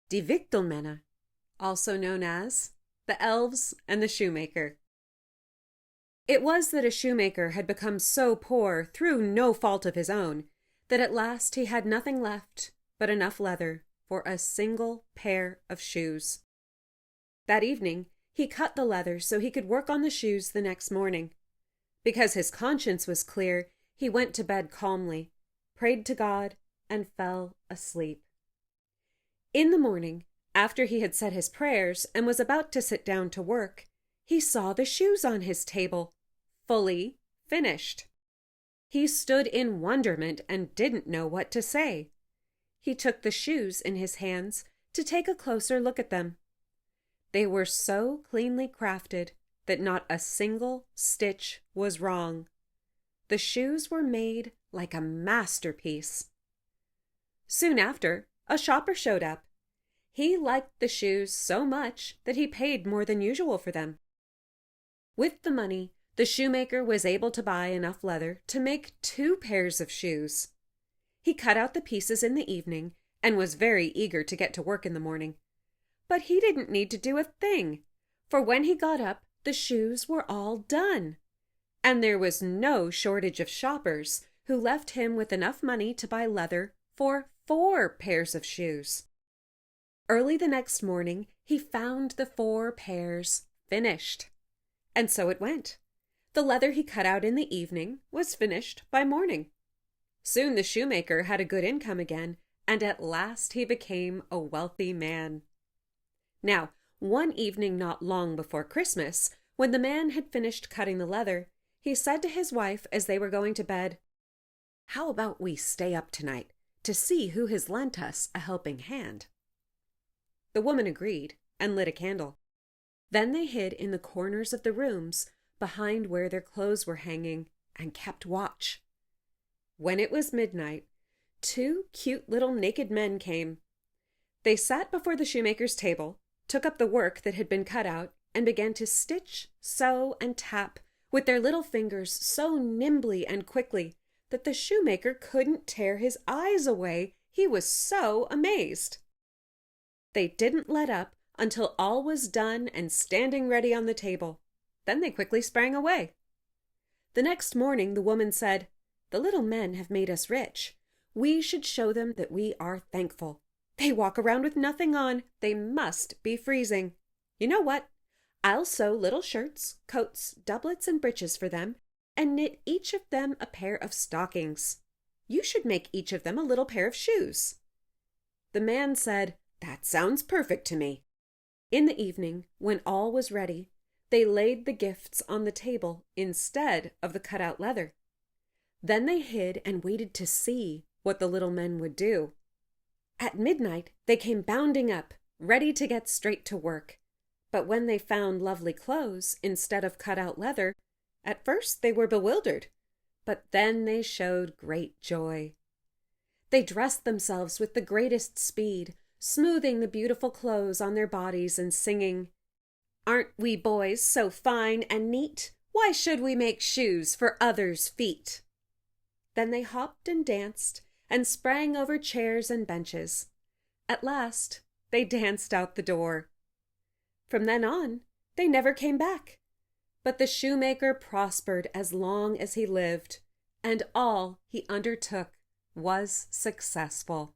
Die Wichtelmänner, also known as the Elves and the Shoemaker. It was that a shoemaker had become so poor through no fault of his own that at last he had nothing left but enough leather for a single pair of shoes. That evening he cut the leather so he could work on the shoes the next morning. Because his conscience was clear, he went to bed calmly, prayed to God, and fell asleep. In the morning, after he had said his prayers and was about to sit down to work, he saw the shoes on his table, fully finished. He stood in wonderment and didn't know what to say. He took the shoes in his hands to take a closer look at them. They were so cleanly crafted that not a single stitch was wrong. The shoes were made like a masterpiece. Soon after, a shopper showed up. He liked the shoes so much that he paid more than usual for them. With the money, the shoemaker was able to buy enough leather to make 2 pairs of shoes. He cut out the pieces in the evening and was very eager to get to work in the morning. But he didn't need to do a thing, for when he got up, the shoes were all done. And there was no shortage of shoppers who left him with enough money to buy leather for 4 pairs of shoes. Early the next morning, he found the 4 pairs finished. And so it went. The leather he cut out in the evening was finished by morning. Soon the shoemaker had a good income again, and at last he became a wealthy man. Now, one evening not long before Christmas, when the man had finished cutting the leather, he said to his wife as they were going to bed, "How about we stay up tonight to see who has lent us a helping hand?" The woman agreed and lit a candle. Then they hid in the corners of the rooms behind where their clothes were hanging and kept watch. When it was midnight, 2 cute little naked men came. They sat before the shoemaker's table, took up the work that had been cut out, and began to stitch, sew, and tap with their little fingers so nimbly and quickly that the shoemaker couldn't tear his eyes away, he was so amazed. They didn't let up until all was done and standing ready on the table. Then they quickly sprang away. The next morning the woman said, "The little men have made us rich. We should show them that we are thankful. They walk around with nothing on. They must be freezing. You know what? I'll sew little shirts, coats, doublets, and breeches for them, and knit each of them a pair of stockings. You should make each of them a little pair of shoes." The man said, "That sounds perfect to me." In the evening, when all was ready, they laid the gifts on the table instead of the cut-out leather. Then they hid and waited to see what the little men would do. At midnight, they came bounding up, ready to get straight to work. But when they found lovely clothes instead of cut-out leather, at first they were bewildered, but then they showed great joy. They dressed themselves with the greatest speed, smoothing the beautiful clothes on their bodies and singing, "Aren't we boys so fine and neat? Why should we make shoes for others' feet?" Then they hopped and danced and sprang over chairs and benches. At last they danced out the door. From then on, they never came back. But the shoemaker prospered as long as he lived, and all he undertook was successful.